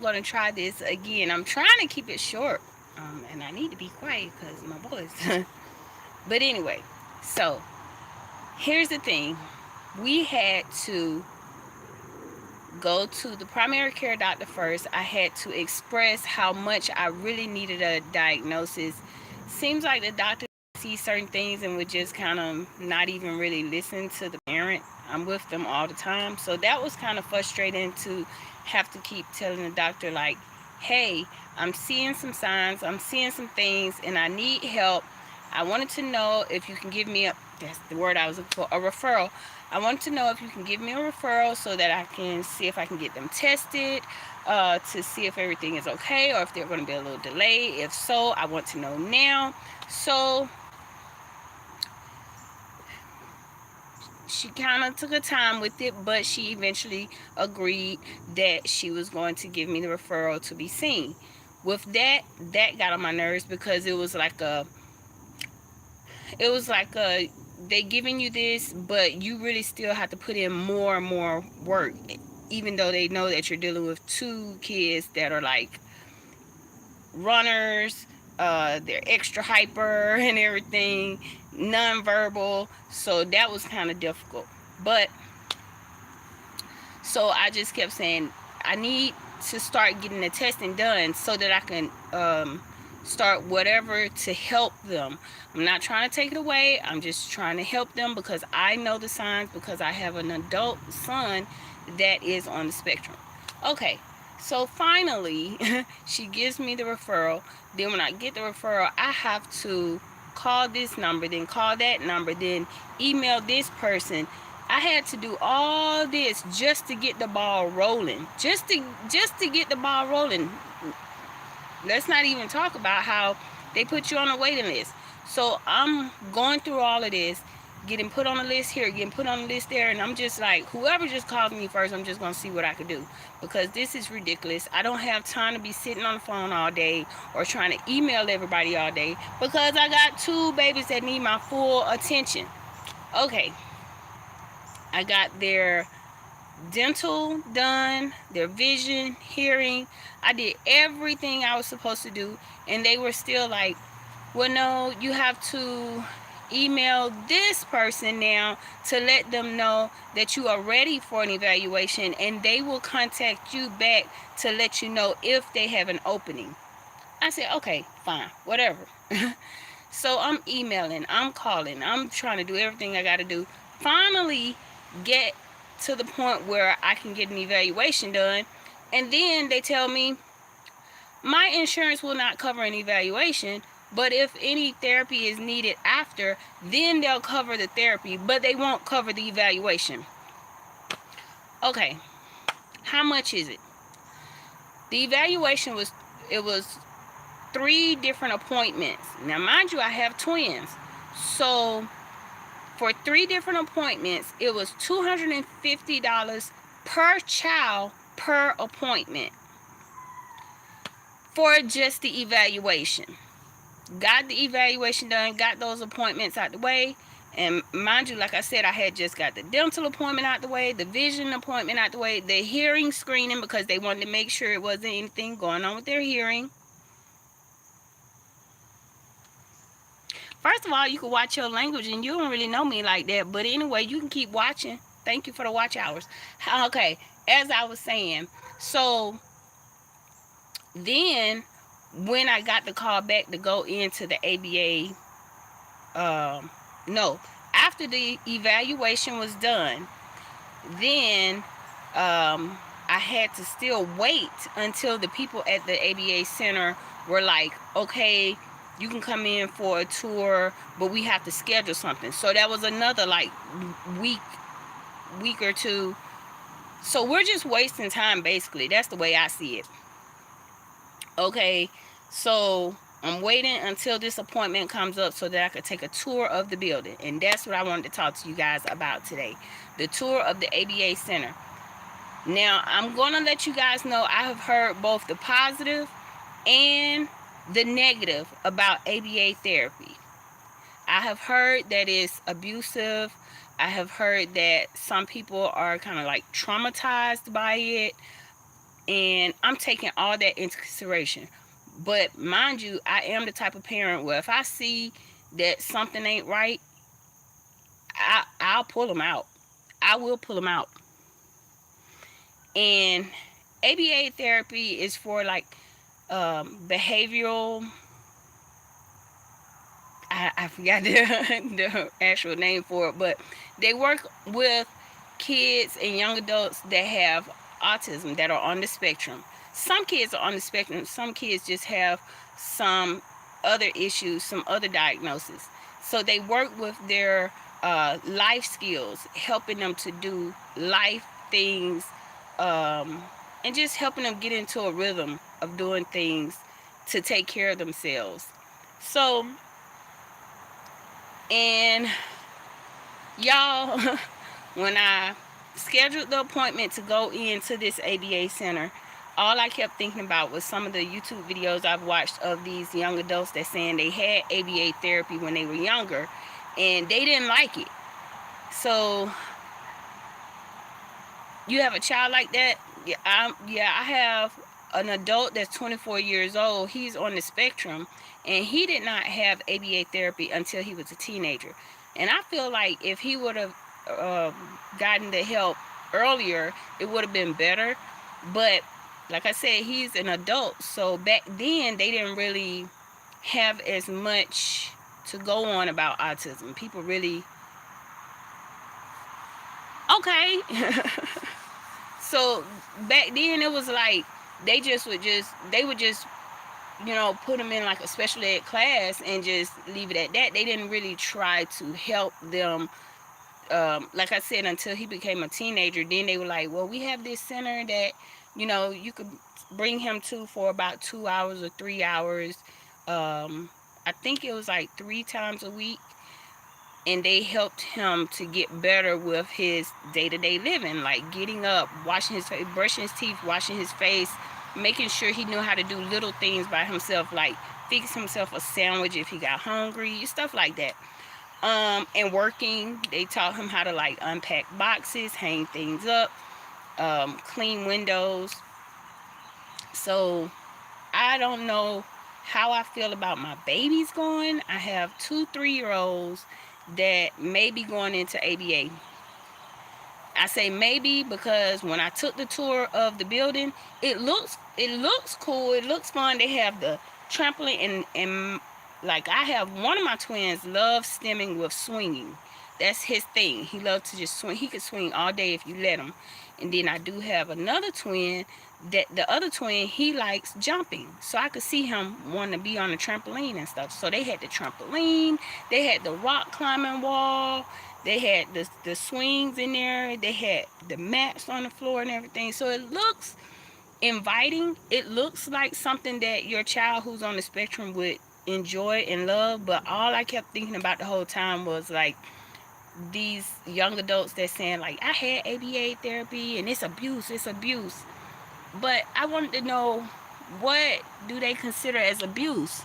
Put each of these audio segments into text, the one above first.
I'm going to try this again. I'm trying to keep it short. And I need to be quiet because my voice. But anyway, so here's the thing. We had to go to the primary care doctor first. I had to express how much I really needed a diagnosis. Seems like the doctor sees certain things and would just kind of not even really listen to the parent. I'm with them all the time. So that was kind of frustrating to have to keep telling the doctor, like, hey, I'm seeing some signs, I'm seeing some things, and I need help. I wanted to know if you can give me a, that's the word I was looking for, a referral. I want to know if you can give me a referral so that I can see if I can get them tested, to see if everything is okay or if they're going to be a little delayed. If so, I want to know now. So she kind of took her time with it, but she eventually agreed that she was going to give me the referral to be seen. With that, that got on my nerves because it was like a they giving you this, but you really still have to put in more and more work, even though they know that you're dealing with two kids that are like runners. They're extra hyper and everything, nonverbal. So that was kind of difficult. But so I just kept saying, I need to start getting the testing done so that I can start whatever to help them. I'm not trying to take it away. I'm just trying to help them because I know the signs, because I have an adult son that is on the spectrum. Okay, so finally, she gives me the referral. Then when I get the referral, I have to call this number, then call that number, then email this person. I had to do all this just to get the ball rolling. Just to get the ball rolling. Let's not even talk about how they put you on a waiting list. So I'm going through all of this, getting put on a list here, getting put on a list there, and I'm just like, whoever just calls me first, I'm just gonna see what I could do, because this is ridiculous. I don't have time to be sitting on the phone all day or trying to email everybody all day because I got two babies that need my full attention. Okay, I got their dental done, their vision, hearing. I did everything I was supposed to do, and they were still like, well, no, you have to email this person now to let them know that you are ready for an evaluation, and they will contact you back to let you know if they have an opening. I said, okay, fine, whatever. So I'm emailing, I'm calling, I'm trying to do everything I got to do. Finally, get to the point where I can get an evaluation done. And then they tell me my insurance will not cover an evaluation, but if any therapy is needed after, then they'll cover the therapy, but they won't cover the evaluation. Okay, how much is it? The evaluation was 3 different appointments. Now, mind you, I have twins. So for 3 different appointments, it was $250 per child per appointment for just the evaluation. Got the evaluation done, got those appointments out the way. And mind you, like I said, I had just got the dental appointment out the way, the vision appointment out the way, the hearing screening, because they wanted to make sure it wasn't anything going on with their hearing. First of all, you can watch your language, and you don't really know me like that. But anyway, you can keep watching. Thank you for the watch hours. Okay, as I was saying, so then when I got the call back to go into the ABA, no, after the evaluation was done, then I had to still wait until the people at the ABA center were like, okay, you can come in for a tour, but we have to schedule something. So that was another like week or two. So we're just wasting time, basically. That's the way I see it. Okay, so I'm waiting until this appointment comes up so that I could take a tour of the building. And that's what I wanted to talk to you guys about today. The tour of the ABA Center. Now, I'm going to let you guys know I have heard both the positive and the negative about ABA therapy. I have heard that it's abusive. I have heard that some people are kind of like traumatized by it. And I'm taking all that into consideration. But mind you, I am the type of parent where if I see that something ain't right, I'll pull them out. I will pull them out. And ABA therapy is for like behavioral. I forgot the actual name for it, but they work with kids and young adults that have autism, that are on the spectrum. Some kids are on the spectrum. Some kids just have some other issues, some other diagnoses. So they work with their life skills, helping them to do life things, and just helping them get into a rhythm of doing things to take care of themselves. So, and y'all, when I scheduled the appointment to go into this ABA center, all I kept thinking about was some of the YouTube videos I've watched of these young adults that saying they had ABA therapy when they were younger and they didn't like it. So you have a child like that? I have an adult that's 24 years old. He's on the spectrum, and he did not have ABA therapy until he was a teenager. And I feel like if he would have gotten the help earlier, it would have been better. But like I said, he's an adult, so back then they didn't really have as much to go on about autism. People really okay. So back then it was like they would just put them in like a special ed class and just leave it at that. They didn't really try to help them. Like I said, until he became a teenager, then they were like, well, we have this center that you could bring him to for about 2 hours or 3 hours. I think it was like 3 times a week, and they helped him to get better with his day-to-day living, like getting up, washing his face, brushing his teeth, washing his face, making sure he knew how to do little things by himself, like fix himself a sandwich if he got hungry, stuff like that. And working, they taught him how to like unpack boxes, hang things up, clean windows. So I don't know how I feel about my babies going. I have 2 3-year-olds that may be going into ABA. I say maybe because when I took the tour of the building, it looks cool. It looks fun. They have the trampoline, and like I have one of my twins loves stimming with swinging. That's his thing. He loves to just swing. He could swing all day if you let him. And then I do have another twin that the other twin, he likes jumping. So I could see him wanting to be on the trampoline and stuff. So they had the trampoline, they had the rock climbing wall, they had the swings in there, they had the mats on the floor and everything. So it looks inviting. It looks like something that your child who's on the spectrum would enjoy and love. But all I kept thinking about the whole time was like these young adults that saying like, I had ABA therapy and it's abuse. But I wanted to know, what do they consider as abuse?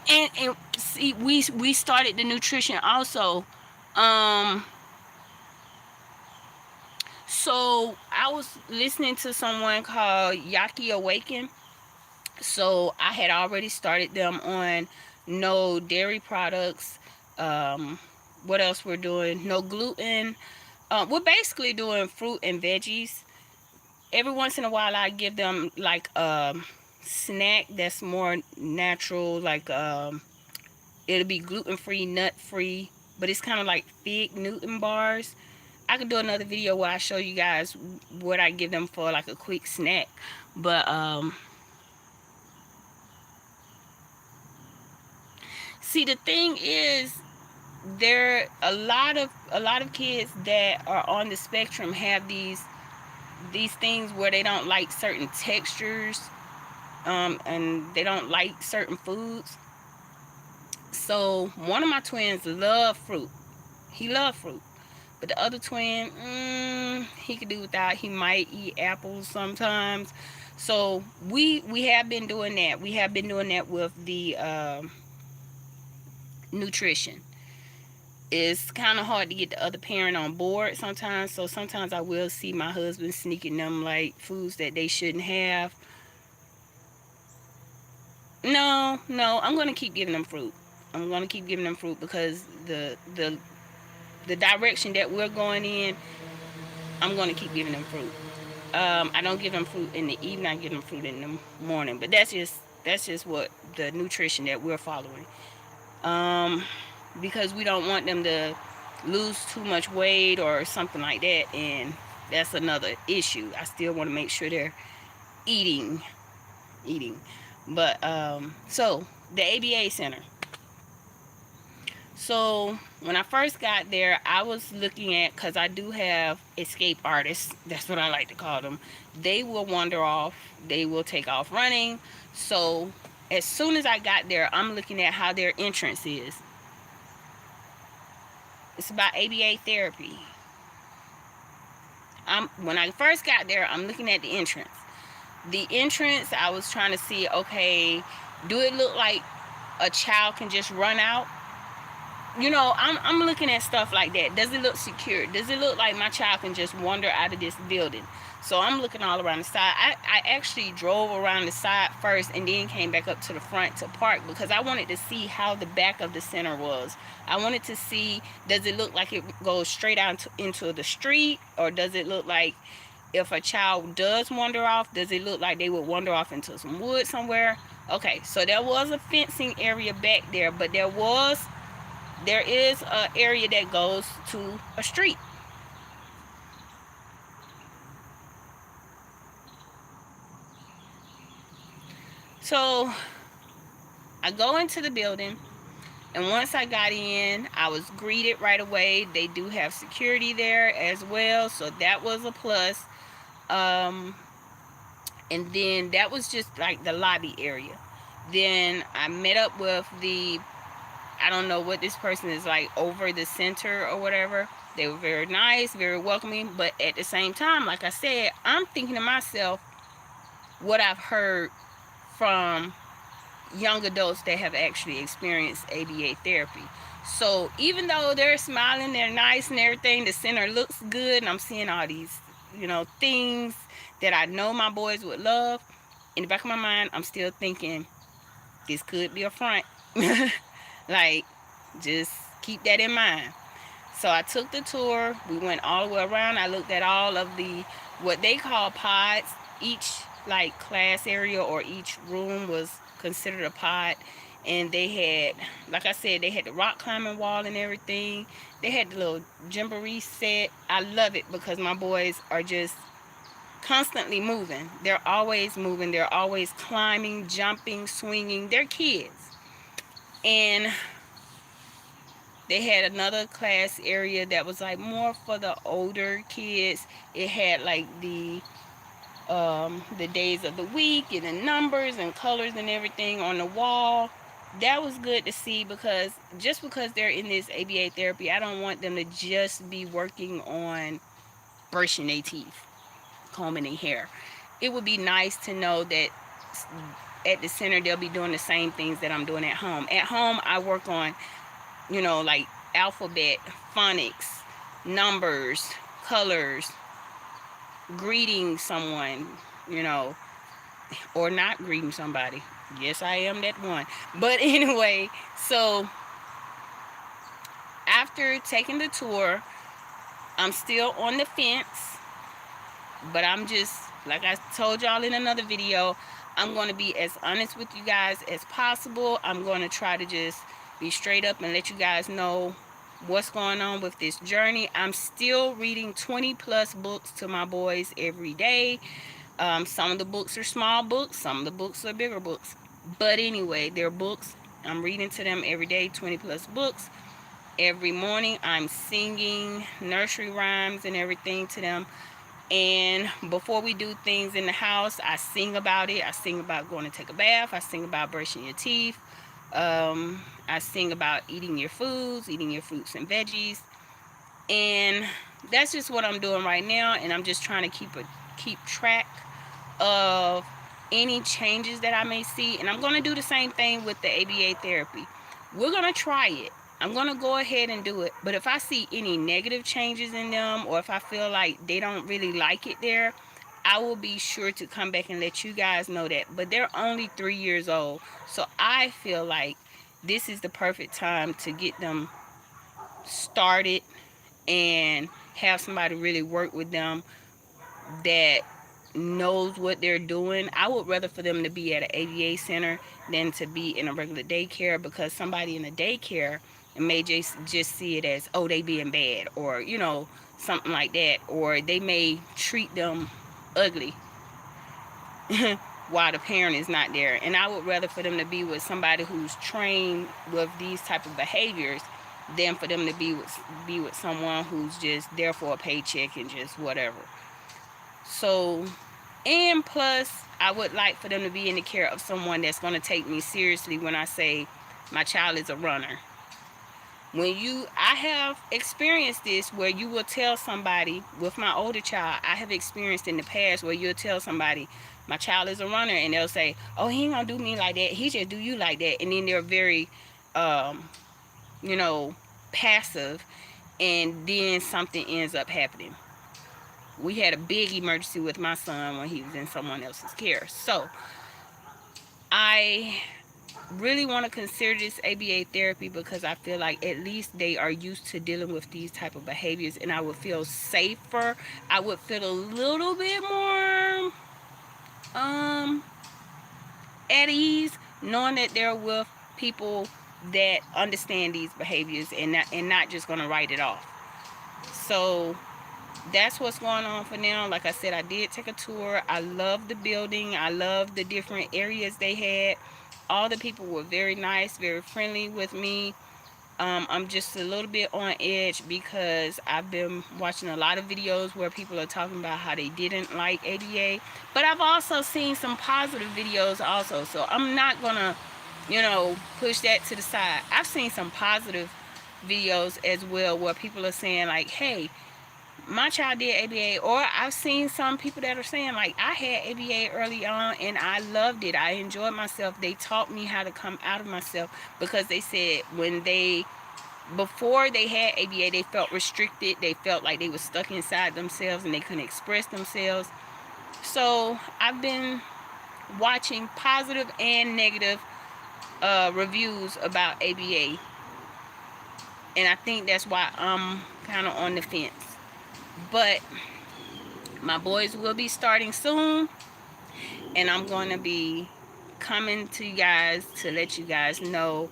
And see, we started the nutrition also. um so I was listening to someone called Yaki Awaken. So I had already started them on no dairy products. What else we're doing? No gluten. We're basically doing fruit and veggies. Every once in a while I give them like a snack that's more natural, like it'll be gluten-free, nut-free, but it's kind of like Fig Newton bars. I could do another video where I show you guys what I give them for like a quick snack. But see, the thing is, there a lot of kids that are on the spectrum have these things where they don't like certain textures, and they don't like certain foods. So one of my twins love fruit. He loved fruit. But the other twin, he could do without. He might eat apples sometimes. So we have been doing that. We have been doing that with the nutrition. it's kind of hard to get the other parent on board sometimes. So sometimes I will see my husband sneaking them like foods that they shouldn't have. No, I'm gonna keep giving them fruit. I'm gonna keep giving them fruit because the direction that we're going in, I'm gonna keep giving them fruit. I don't give them fruit in the evening. I give them fruit in the morning. But that's just what the nutrition that we're following. Um, because we don't want them to lose too much weight or something like that, and that's another issue. I still want to make sure they're eating, eating. But so the ABA Center. So when I first got there, I was looking at, because I do have escape artists, that's what I like to call them. They will wander off, they will take off running. So as soon as I got there, I'm looking at how their entrance is. It's about ABA therapy. When I first got there, I'm looking at the entrance. The entrance, I was trying to see, okay, do it look like a child can just run out? You know, I'm looking at stuff like that. Does it look secure? Does it look like my child can just wander out of this building? So I'm looking all around the side. I actually drove around the side first and then came back up to the front to park because I wanted to see how the back of the center was. I wanted to see, does it look like it goes straight out into the street, or does it look like if a child does wander off, does it look like they would wander off into some woods somewhere? Okay, so there was a fencing area back there, but there is an area that goes to a street. So I go into the building, and once I got in, I was greeted right away. They do have security there as well, so that was a plus. Um, and then that was just like the lobby area. Then I met up with I don't know what this person is like, over the center or whatever. They were very nice, very welcoming, but at the same time, like I said, I'm thinking to myself what I've heard from young adults that have actually experienced ABA therapy. So even though they're smiling, they're nice and everything, the center looks good, and I'm seeing all these, things that I know my boys would love. In the back of my mind, I'm still thinking this could be a front. Like, just keep that in mind. So I took the tour. We went all the way around. I looked at all of the, what they call pods. Each like class area or each room was considered a pod. And they had, like I said, they had the rock climbing wall and everything. They had the little jamboree set. I love it because my boys are just constantly moving. They're always moving. They're always climbing, jumping, swinging. They're kids. And they had another class area that was like more for the older kids. It had like the days of the week and the numbers and colors and everything on the wall. That was good to see, because just because they're in this ABA therapy, I don't want them to just be working on brushing their teeth, combing their hair. It would be nice to know that at the center they'll be doing the same things that I'm doing at home. At home, I work on, like alphabet, phonics, numbers, colors, greeting someone, or not greeting somebody. Yes, I am that one. But anyway, so after taking the tour, I'm still on the fence, but I'm just, like I told y'all in another video, I'm going to be as honest with you guys as possible. I'm going to try to just be straight up and let you guys know what's going on with this journey. I'm still reading 20 plus books to my boys every day. Some of the books are small books, some of the books are bigger books, but anyway, they're books. I'm reading to them every day, 20 plus books. Every morning I'm singing nursery rhymes and everything to them. And before we do things in the house, I sing about it. I sing about going to take a bath. I sing about brushing your teeth. I sing about eating your foods, eating your fruits and veggies. And that's just what I'm doing right now. And I'm just trying to keep track of any changes that I may see. And I'm going to do the same thing with the ABA therapy. We're going to try it. I'm going to go ahead and do it. But if I see any negative changes in them, or if I feel like they don't really like it there, I will be sure to come back and let you guys know that. But they're only 3 years old. So I feel like this is the perfect time to get them started and have somebody really work with them that knows what they're doing. I would rather for them to be at an ABA center than to be in a regular daycare, because somebody in a daycare may just see it as, oh, they being bad, or something like that, or they may treat them ugly while the parent is not there. And I would rather for them to be with somebody who's trained with these type of behaviors than for them to be with someone who's just there for a paycheck and just whatever. So, and plus, I would like for them to be in the care of someone that's going to take me seriously when I say my child is a runner. I have experienced this where you will tell somebody, with my older child, I have experienced in the past where you'll tell somebody, my child is a runner, and they'll say, oh, he ain't going to do me like that. He just do you like that. And then they're very, passive, and then something ends up happening. We had a big emergency with my son when he was in someone else's care. So I really want to consider this ABA therapy, because I feel like at least they are used to dealing with these type of behaviors, and I would feel safer. I would feel a little bit more at ease knowing that they're with people that understand these behaviors and not just going to write it off. So that's what's going on for now. Like I said, I did take a tour. I love the building. I love the different areas they had. All the people were very nice, very friendly with me. I'm just a little bit on edge because I've been watching a lot of videos where people are talking about how they didn't like ABA. But I've also seen some positive videos also. So I'm not going to, push that to the side. I've seen some positive videos as well where people are saying like, hey, my child did ABA. Or I've seen some people that are saying like, I had ABA early on and I loved it. I enjoyed myself. They taught me how to come out of myself, because they said before they had ABA, they felt restricted. They felt like they were stuck inside themselves and they couldn't express themselves. So I've been watching positive and negative reviews about ABA, and I think that's why I'm kind of on the fence. But my boys will be starting soon, and I'm going to be coming to you guys to let you guys know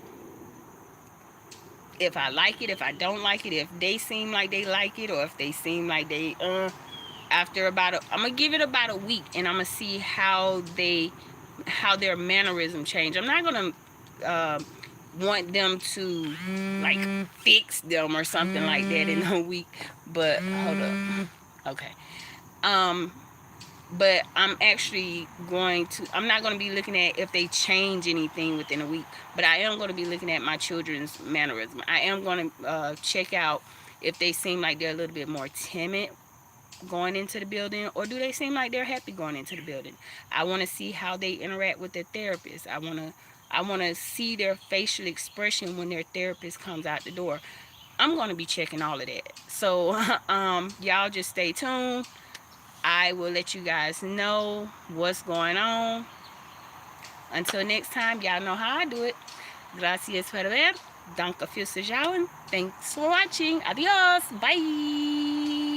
if I like it, if I don't like it, if they seem like they like it, or if they seem like they after I'm gonna give it about a week, and I'm gonna see how their mannerism change. I'm not gonna want them to like fix them or something like that in a week, but hold up. Okay. But I'm actually I'm not going to be looking at if they change anything within a week, but I am going to be looking at my children's mannerism. I am going to check out if they seem like they're a little bit more timid going into the building, or do they seem like they're happy going into the building. I want to see how they interact with their therapist. I want to see their facial expression when their therapist comes out the door. I'm going to be checking all of that. So y'all just stay tuned. I will let you guys know what's going on. Until next time, y'all know how I do it. Gracias por ver. Danke fürs Schauen. Thanks for watching. Adios. Bye.